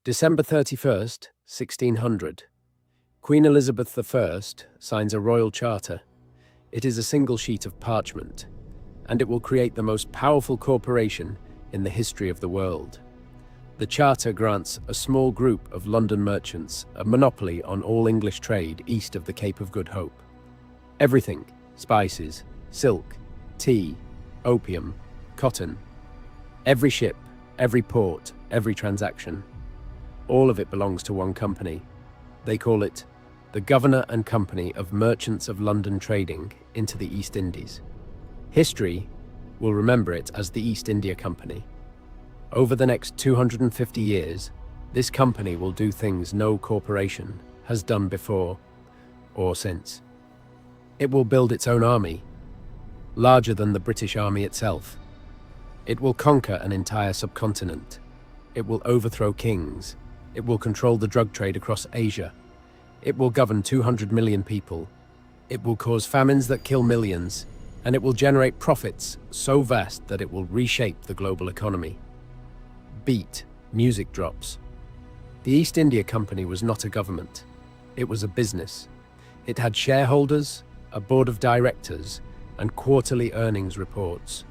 December 31st, 1600. Queen Elizabeth I signs a royal charter. It is a single sheet of parchment, and it will create the most powerful corporation in the history of the world. The charter grants a small group of London merchants a monopoly on all English trade east of the Cape of Good Hope. Everything: spices, silk, tea, opium, cotton. Every ship, every port, every transaction. All of it belongs to one company. They call it the Governor and Company of Merchants of London Trading into the East Indies. History will remember it as the East India Company. Over the next 250 years, this company will do things no corporation has done before or since. It will build its own army, larger than the British Army itself. It will conquer an entire subcontinent. It will overthrow kings. It will control the drug trade across Asia. It will govern 200 million people. It will cause famines that kill millions, and it will generate profits so vast that it will reshape the global economy. Beat, music drops. The East India Company was not a government. It was a business. It had shareholders, a board of directors, and quarterly earnings reports.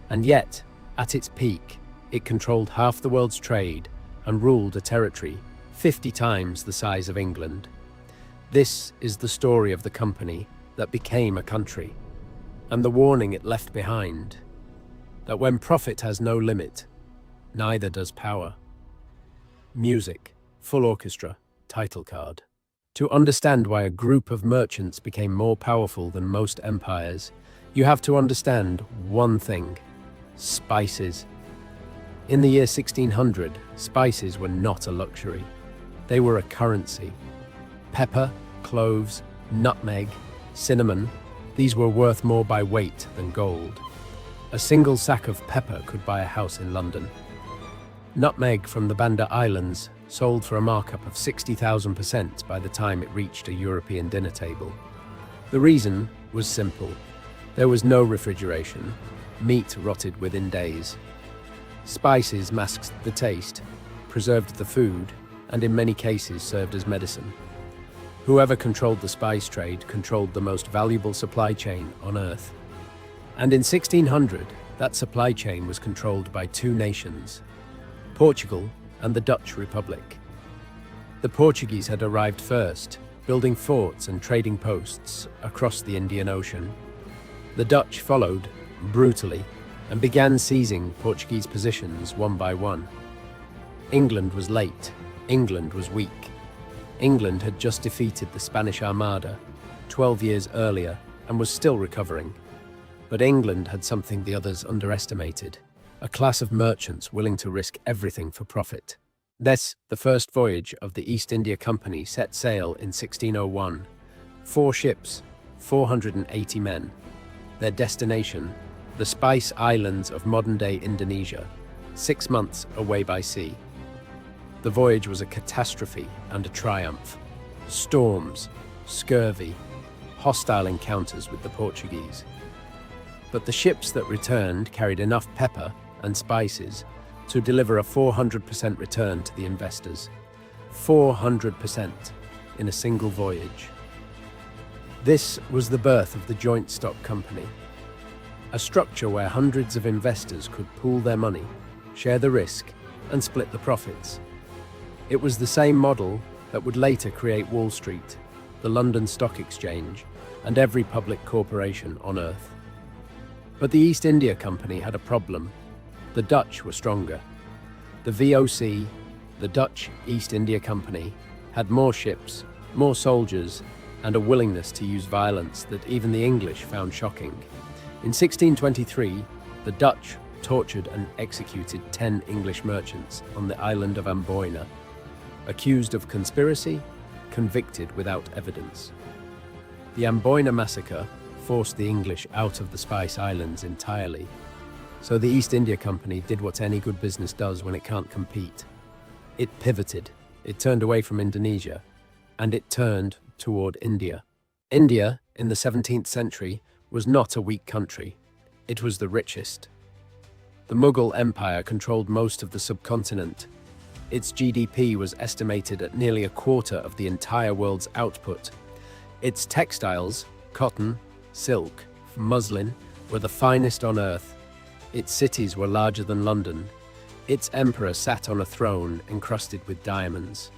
And yet, at its peak, it controlled half the world's trade and ruled a territory 50 times the size of England. This is the story of the company that became a country, and the warning it left behind, that when profit has no limit, neither does power. Music, full orchestra, title card. To understand why a group of merchants became more powerful than most empires, you have to understand one thing: spices. In the year 1600, spices were not a luxury. They were a currency. Pepper, cloves, nutmeg, cinnamon, these were worth more by weight than gold. A single sack of pepper could buy a house in London. Nutmeg from the Banda Islands sold for a markup of 60,000% by the time it reached a European dinner table. The reason was simple. There was no refrigeration. Meat rotted within days. Spices masked the taste, preserved the food, and in many cases served as medicine. Whoever controlled the spice trade controlled the most valuable supply chain on Earth. And in 1600, that supply chain was controlled by two nations: Portugal and the Dutch Republic. The Portuguese had arrived first, building forts and trading posts across the Indian Ocean. The Dutch followed, brutally, and began seizing Portuguese positions one by one. England was late. England was weak. England had just defeated the Spanish Armada 12 years earlier and was still recovering. But England had something the others underestimated: a class of merchants willing to risk everything for profit. Thus, the first voyage of the East India Company set sail in 1601. 4 ships, 480 men. Their destination, the Spice Islands of modern-day Indonesia, 6 months away by sea. The voyage was a catastrophe and a triumph. Storms, scurvy, hostile encounters with the Portuguese. But the ships that returned carried enough pepper and spices to deliver a 400% return to the investors. 400% in a single voyage. This was the birth of the Joint Stock Company, a structure where hundreds of investors could pool their money, share the risk, and split the profits. It was the same model that would later create Wall Street, the London Stock Exchange, and every public corporation on Earth. But the East India Company had a problem. The Dutch were stronger. The VOC, the Dutch East India Company, had more ships, more soldiers, and a willingness to use violence that even the English found shocking. In 1623, the Dutch tortured and executed 10 English merchants on the island of Amboina, accused of conspiracy, convicted without evidence. The Amboina massacre forced the English out of the Spice Islands entirely. So the East India Company did what any good business does when it can't compete. It pivoted. It turned away from Indonesia, and it turned toward India. India, in the 17th century, was not a weak country. It was the richest. The Mughal Empire controlled most of the subcontinent, Its GDP was estimated at nearly a quarter of the entire world's output. Its textiles, cotton, silk, muslin, were the finest on earth. Its cities were larger than London. Its emperor sat on a throne encrusted with diamonds.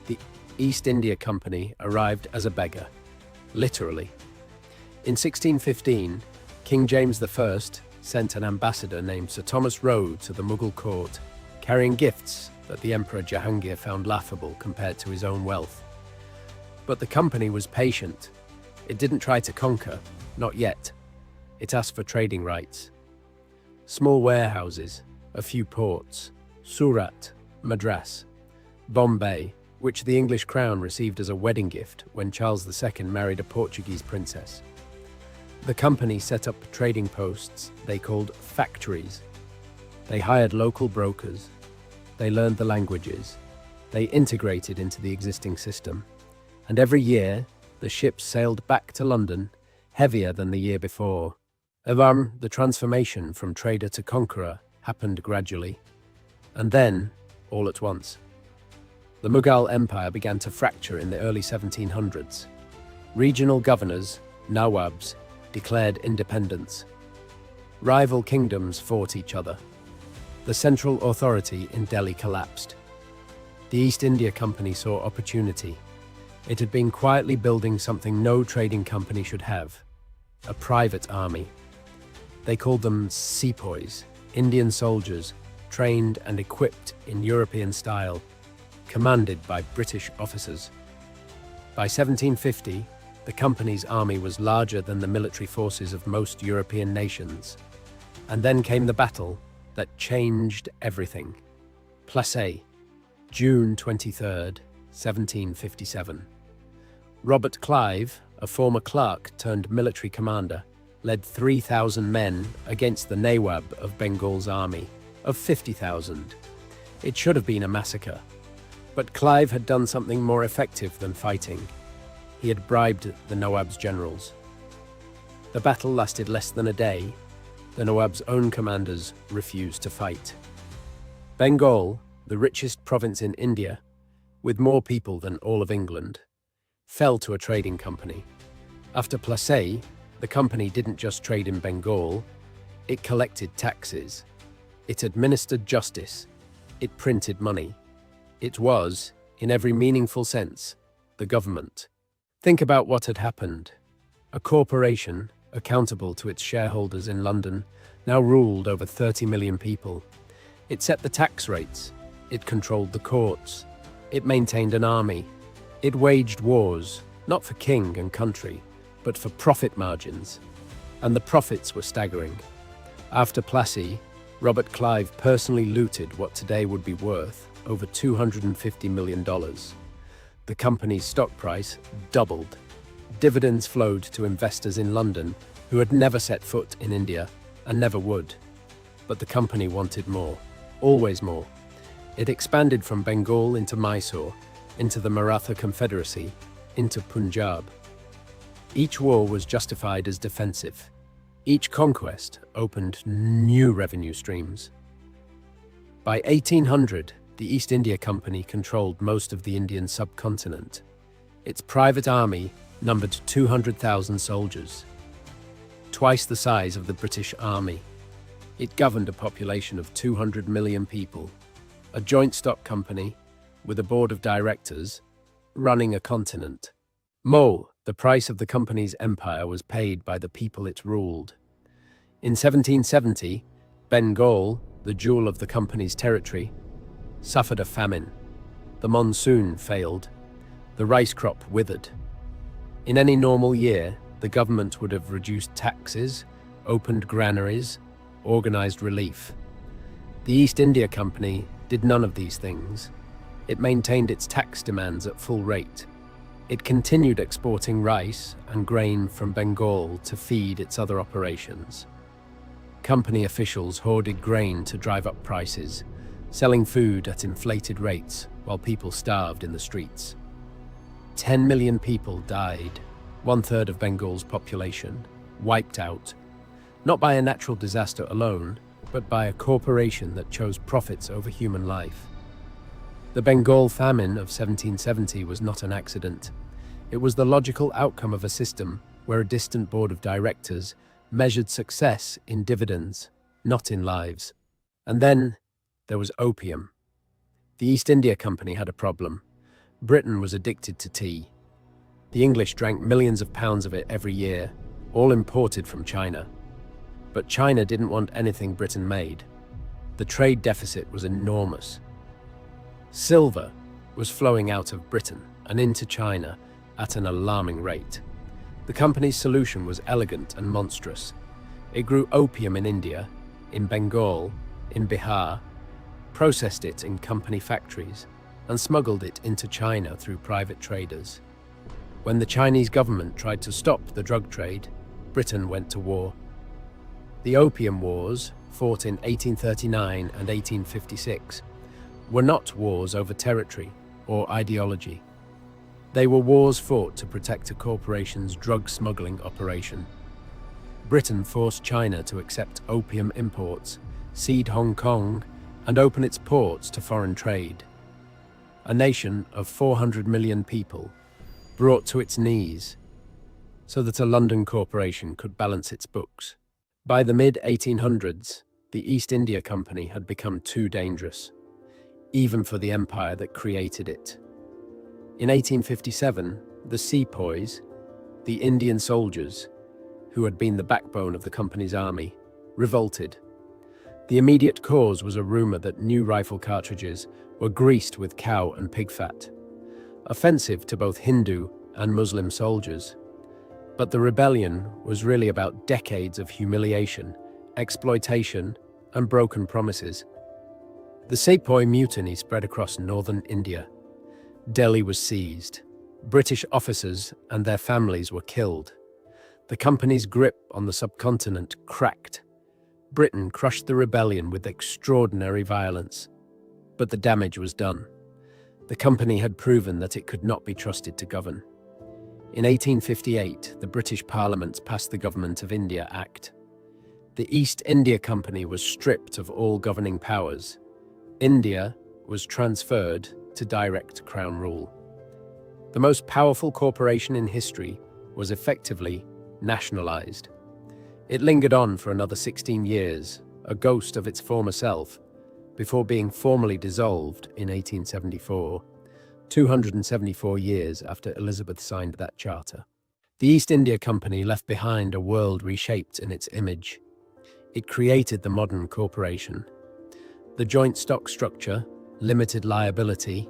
The East India Company arrived as a beggar, literally. In 1615, King James I sent an ambassador named Sir Thomas Roe to the Mughal court, carrying gifts that the Emperor Jahangir found laughable compared to his own wealth. But the company was patient. It didn't try to conquer, not yet. It asked for trading rights. Small warehouses, a few ports, Surat, Madras, Bombay, which the English crown received as a wedding gift when Charles II married a Portuguese princess. The company set up trading posts they called factories. They hired local brokers. They learned the languages. They integrated into the existing system. And every year, the ships sailed back to London, heavier than the year before. The transformation from trader to conqueror happened gradually. And then, all at once, the Mughal Empire began to fracture in the early 1700s. Regional governors, nawabs, declared independence. Rival kingdoms fought each other. The central authority in Delhi collapsed. The East India Company saw opportunity. It had been quietly building something no trading company should have: a private army. They called them sepoys, Indian soldiers, trained and equipped in European style, commanded by British officers. By 1750, the company's army was larger than the military forces of most European nations. And then came the battle that changed everything. Plassey, June 23rd, 1757. Robert Clive, a former clerk turned military commander, led 3,000 men against the Nawab of Bengal's army of 50,000. It should have been a massacre. But Clive had done something more effective than fighting. He had bribed the Nawab's generals. The battle lasted less than a day. The Nawab's own commanders refused to fight. Bengal, the richest province in India, with more people than all of England, fell to a trading company. After Plassey, the company didn't just trade in Bengal, it collected taxes. It administered justice. It printed money. It was, in every meaningful sense, the government. Think about what had happened. A corporation, accountable to its shareholders in London, now ruled over 30 million people. It set the tax rates. It controlled the courts. It maintained an army. It waged wars, not for king and country, but for profit margins. And the profits were staggering. After Plassey, Robert Clive personally looted what today would be worth over $250 million. The company's stock price doubled. Dividends flowed to investors in London who had never set foot in India and never would. But the company wanted more, always more. It expanded from Bengal into Mysore, into the Maratha Confederacy, into Punjab. Each war was justified as defensive. Each conquest opened new revenue streams. By 1800, the East India Company controlled most of the Indian subcontinent. Its private army numbered 200,000 soldiers, twice the size of the British Army. It governed a population of 200 million people, a joint stock company with a board of directors running a continent. The price of the company's empire was paid by the people it ruled. In 1770, Bengal, the jewel of the company's territory, suffered a famine. The monsoon failed. The rice crop withered. In any normal year, the government would have reduced taxes, opened granaries, organized relief. The East India Company did none of these things. It maintained its tax demands at full rate. It continued exporting rice and grain from Bengal to feed its other operations. Company officials hoarded grain to drive up prices, selling food at inflated rates while people starved in the streets. 10 million people died, 1/3 of Bengal's population, wiped out, not by a natural disaster alone, but by a corporation that chose profits over human life. The Bengal famine of 1770 was not an accident. It was the logical outcome of a system where a distant board of directors measured success in dividends, not in lives. And then there was opium. The East India Company had a problem. Britain was addicted to tea. The English drank millions of pounds of it every year, all imported from China. But China didn't want anything Britain made. The trade deficit was enormous. Silver was flowing out of Britain and into China at an alarming rate. The company's solution was elegant and monstrous. It grew opium in India, in Bengal, in Bihar, processed it in company factories, and smuggled it into China through private traders. When the Chinese government tried to stop the drug trade, Britain went to war. The Opium Wars, fought in 1839 and 1856, were not wars over territory or ideology. They were wars fought to protect a corporation's drug smuggling operation. Britain forced China to accept opium imports, cede Hong Kong, and open its ports to foreign trade. A nation of 400 million people brought to its knees so that a London corporation could balance its books. By the mid-1800s, the East India Company had become too dangerous, even for the empire that created it. In 1857, the sepoys, the Indian soldiers, who had been the backbone of the company's army, revolted. The immediate cause was a rumor that new rifle cartridges were greased with cow and pig fat, offensive to both Hindu and Muslim soldiers. But the rebellion was really about decades of humiliation, exploitation, and broken promises. The Sepoy Mutiny spread across northern India. Delhi was seized. British officers and their families were killed. The company's grip on the subcontinent cracked. Britain crushed the rebellion with extraordinary violence. But the damage was done. The company had proven that it could not be trusted to govern. In 1858, the British Parliament passed the Government of India Act. The East India Company was stripped of all governing powers. India was transferred to direct crown rule. The most powerful corporation in history was effectively nationalized. It lingered on for another 16 years, a ghost of its former self, before being formally dissolved in 1874, 274 years after Elizabeth signed that charter. The East India Company left behind a world reshaped in its image. It created the modern corporation. The joint stock structure, limited liability,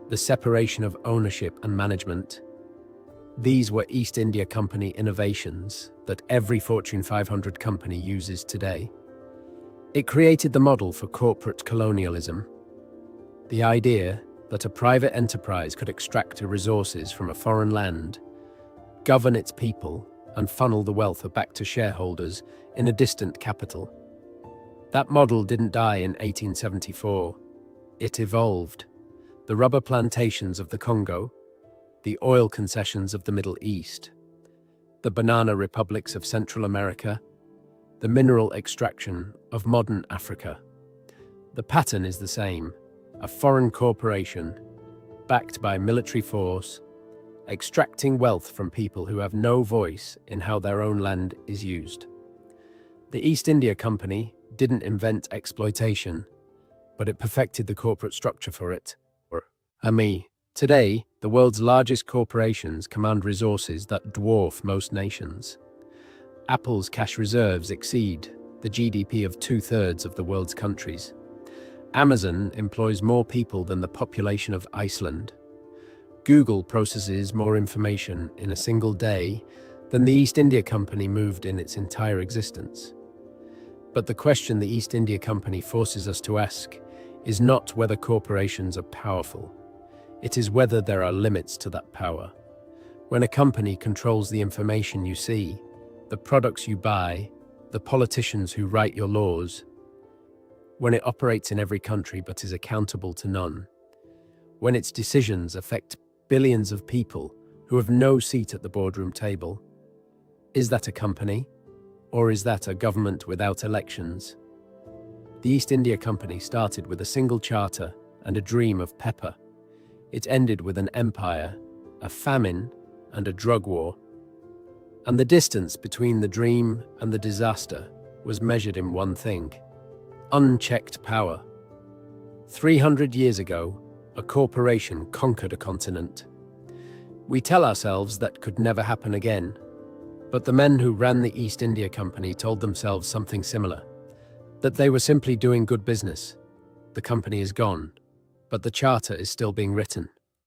the separation of ownership and management. These were East India Company innovations that every Fortune 500 company uses today. It created the model for corporate colonialism. The idea that a private enterprise could extract the resources from a foreign land, govern its people, and funnel the wealth back to shareholders in a distant capital. That model didn't die in 1874. It evolved. The rubber plantations of the Congo, the oil concessions of the Middle East, the banana republics of Central America, the mineral extraction of modern Africa. The pattern is the same: a foreign corporation, backed by military force, extracting wealth from people who have no voice in how their own land is used. The East India Company didn't invent exploitation, but it perfected the corporate structure for it. Today, the world's largest corporations command resources that dwarf most nations. Apple's cash reserves exceed the GDP of 2/3 of the world's countries. Amazon employs more people than the population of Iceland. Google processes more information in a single day than the East India Company moved in its entire existence. But the question the East India Company forces us to ask is not whether corporations are powerful. It is whether there are limits to that power. When a company controls the information you see, the products you buy, the politicians who write your laws, when it operates in every country but is accountable to none, when its decisions affect billions of people who have no seat at the boardroom table, is that a company, or is that a government without elections? The East India Company started with a single charter and a dream of pepper. It ended with an empire, a famine, and a drug war. And the distance between the dream and the disaster was measured in one thing: unchecked power. 300 years ago, a corporation conquered a continent. We tell ourselves that could never happen again, but the men who ran the East India Company told themselves something similar, that they were simply doing good business. The company is gone, but the charter is still being written.